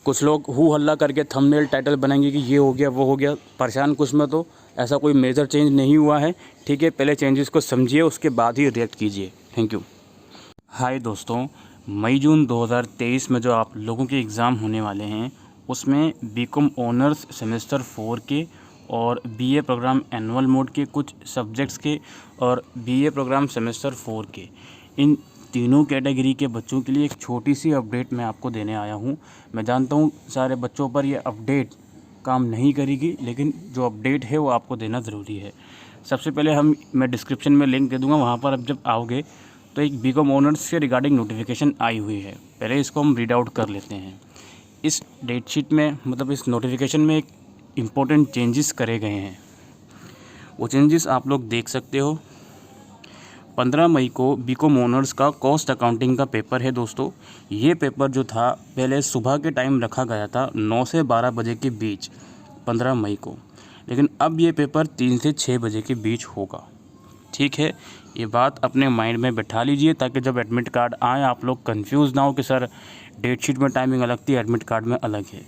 कुछ लोग हु हल्ला करके थंबनेल टाइटल बनाएंगे कि ये हो गया वो हो गया, परेशान कुछ मत हो, ऐसा कोई मेजर चेंज नहीं हुआ है। ठीक है, पहले चेंजेस को समझिए, उसके बाद ही रिएक्ट कीजिए। Thank you. हाय दोस्तों, मई जून 2023 में जो आप लोगों के एग्ज़ाम होने वाले हैं उसमें बीकॉम ऑनर्स सेमेस्टर 4 के और बीए प्रोग्राम एनुअल मोड के कुछ सब्जेक्ट्स के और बीए प्रोग्राम सेमेस्टर 4 के, इन तीनों कैटेगरी के बच्चों के लिए एक छोटी सी अपडेट मैं आपको देने आया हूं। मैं जानता हूं सारे बच्चों पर ये अपडेट काम नहीं करेगी, लेकिन जो अपडेट है वो आपको देना ज़रूरी है। सबसे पहले मैं डिस्क्रिप्शन में लिंक दे दूँगा, वहाँ पर अब जब आओगे तो एक बीकॉम ऑनर्स से रिगार्डिंग नोटिफिकेशन आई हुई है। पहले इसको हम रीड आउट कर लेते हैं। इस डेट शीट में, मतलब इस नोटिफिकेशन में एक इम्पोर्टेंट चेंजेस करे गए हैं। वो चेंजेस आप लोग देख सकते हो। 15 मई को बीकॉम ऑनर्स का कॉस्ट अकाउंटिंग का पेपर है दोस्तों। ये पेपर जो था पहले सुबह के टाइम रखा गया था 9 से 12 बजे के बीच 15 मई को, लेकिन अब ये पेपर 3 से 6 बजे के बीच होगा। ठीक है, ये बात अपने माइंड में बैठा लीजिए ताकि जब एडमिट कार्ड आए आप लोग कंफ्यूज ना हो कि सर डेट शीट में टाइमिंग अलग थी, एडमिट कार्ड में अलग है।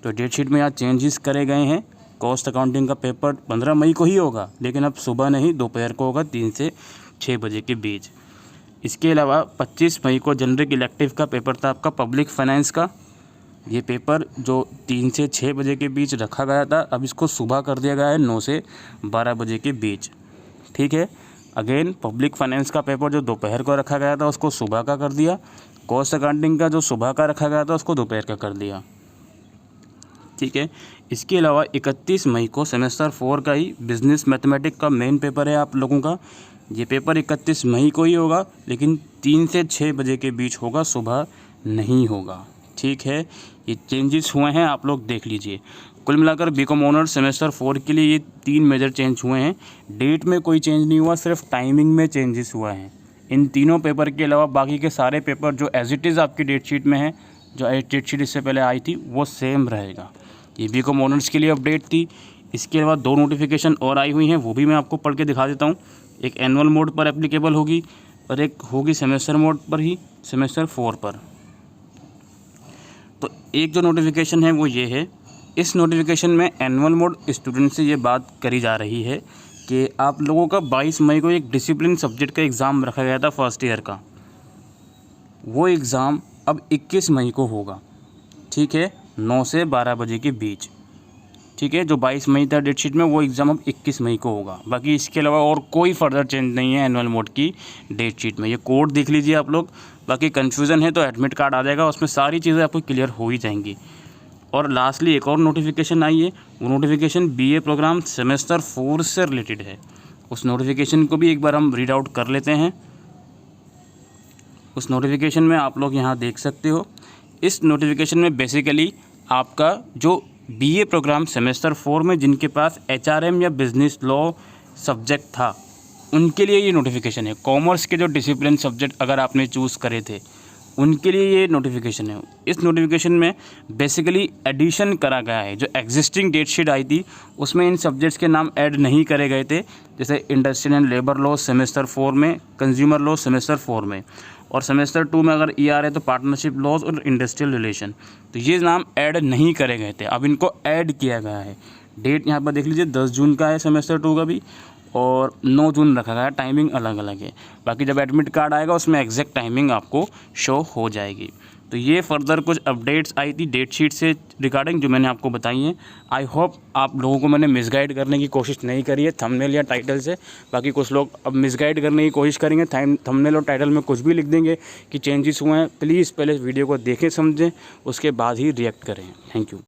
तो डेट शीट में यहाँ चेंजेस करे गए हैं। कॉस्ट अकाउंटिंग का पेपर 15 मई को ही होगा, लेकिन अब सुबह नहीं, दोपहर को होगा 3 से 6 बजे के बीच। इसके अलावा 25 मई को जेनरिक इलेक्टिव का पेपर था आपका पब्लिक फाइनेंस का। ये पेपर जो 3 से 6 बजे के बीच रखा गया था, अब इसको सुबह कर दिया गया है 9 से 12 बजे के बीच। ठीक है, अगेन पब्लिक फाइनेंस का पेपर जो दोपहर को रखा गया था उसको सुबह का कर दिया। कॉस्ट अकाउंटिंग का जो सुबह का रखा गया था उसको दोपहर का कर दिया। ठीक है, इसके अलावा 31 मई को सेमेस्टर 4 का ही बिजनेस मैथमेटिक्स का मेन पेपर है आप लोगों का। ये पेपर 31 मई को ही होगा, लेकिन 3 से 6 बजे के बीच होगा, सुबह नहीं होगा। ठीक है, ये चेंजेस हुए हैं, आप लोग देख लीजिए। कुल मिलाकर बीकॉम ऑनर्स सेमेस्टर 4 के लिए ये 3 मेजर चेंज हुए हैं। डेट में कोई चेंज नहीं हुआ, सिर्फ टाइमिंग में चेंजेस हुआ है। इन तीनों पेपर के अलावा बाकी के सारे पेपर जो एज इट इज़ आपकी डेट शीट में है, जो डेट शीट इससे पहले आई थी, वो सेम रहेगा। ये बीकॉम ऑनर्स के लिए अपडेट थी। इसके अलावा 2 नोटिफिकेशन और आई हुई हैं, वो भी मैं आपको पढ़ के दिखा देता हूँ। एक एनुअल मोड पर एप्लीकेबल होगी और एक होगी सेमेस्टर मोड पर ही, सेमेस्टर 4 पर। तो एक जो नोटिफिकेशन है वो ये है। इस नोटिफिकेशन में एनुअल मोड स्टूडेंट से ये बात करी जा रही है कि आप लोगों का 22 मई को एक डिसिप्लिन सब्जेक्ट का एग्ज़ाम रखा गया था फर्स्ट ईयर का, वो एग्ज़ाम अब 21 मई को होगा। ठीक है, 9 से 12 बजे के बीच। ठीक है, जो 22 मई था डेट शीट में, वो एग्ज़ाम अब 21 मई को होगा। बाकी इसके अलावा और कोई फर्दर चेंज नहीं है एनुअल मोड की डेट शीट में। ये कोड देख लीजिए आप लोग। बाकी कन्फ्यूज़न है तो एडमिट कार्ड आ जाएगा, उसमें सारी चीज़ें आपको क्लियर हो ही जाएंगी। और लास्टली एक और नोटिफिकेशन आई है, वो नोटिफिकेशन बीए प्रोग्राम सेमेस्टर 4 से रिलेटेड है। उस नोटिफिकेशन को भी एक बार हम रीड आउट कर लेते हैं। उस नोटिफिकेशन में आप लोग यहाँ देख सकते हो। इस नोटिफिकेशन में बेसिकली आपका जो बीए प्रोग्राम सेमेस्टर 4 में जिनके पास एचआरएम या बिजनेस लॉ सब्जेक्ट था, उनके लिए ये नोटिफिकेशन है। कॉमर्स के जो डिसिप्लिन सब्जेक्ट अगर आपने चूज़ करे थे, उनके लिए ये नोटिफिकेशन है। इस नोटिफिकेशन में बेसिकली एडिशन करा गया है। जो एग्जिस्टिंग डेट शीट आई थी उसमें इन सब्जेक्ट्स के नाम ऐड नहीं करे गए थे, जैसे industrial and labour law semester 4 में, कंज्यूमर लॉ सेमेस्टर 4 में, और सेमेस्टर 2 में अगर ईआर है तो पार्टनरशिप लॉज और इंडस्ट्रियल रिलेशन। तो ये नाम ऐड नहीं करे गए थे, अब इनको ऐड किया गया है। डेट यहाँ पर देख लीजिए, 10 जून का है सेमेस्टर 2 का भी, और 9 जून रखा गया है। टाइमिंग अलग अलग है। बाकी जब एडमिट कार्ड आएगा उसमें एग्जैक्ट टाइमिंग आपको शो हो जाएगी। तो ये फर्दर कुछ अपडेट्स आई थी डेट शीट से रिगार्डिंग, जो मैंने आपको बताई हैं। आई होप आप लोगों को मैंने मिसगाइड करने की कोशिश नहीं करी है थंबनेल या टाइटल से। बाकी कुछ लोग अब मिसगाइड करने की कोशिश करेंगे, थंबनेल और टाइटल में कुछ भी लिख देंगे कि चेंजेस हुए हैं। प्लीज़ पहले वीडियो को देखें समझें, उसके बाद ही रिएक्ट करें। Thank you.